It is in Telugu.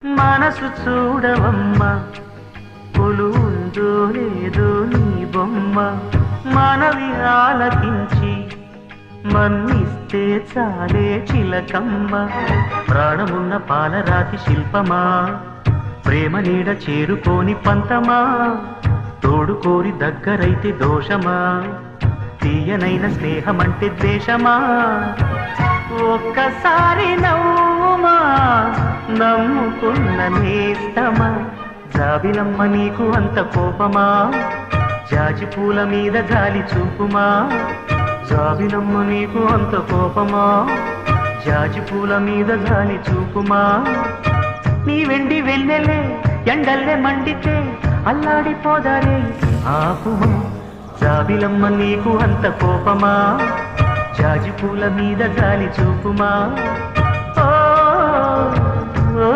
మనసు చూడవమ్మ కొలువుందో లేదో నీ బొమ్మ మనవి ఆలకించి మన్నిస్తే చాలే చిలకమ్మ ప్రాణమున్న పాలరాతి శిల్పమా ప్రేమ నీడ చేరుకోని పంతమా తోడు కోరి దగ్గరైతే దోషమా తీయనైన స్నేహమంటే ద్వేషమా ఒక్కసారి నవ్వుమా నమ్ముకున్న నేస్తమా జాబిలమ్మ నీకు అంత కోపమా జాజి పూల మీద గాలి చూపుమా జాబిలమ్మ నీకు అంత కోపమా జాజి పూల మీద గాలి చూపుమా నీ వెండి వెన్నెలే ఎండల్లే మండితే అల్లాడిపోదారే ఆపుమా జాబిలమ్మ నీకు అంత కోపమా జాజి పూల మీద గాలి చూపుమా ఓ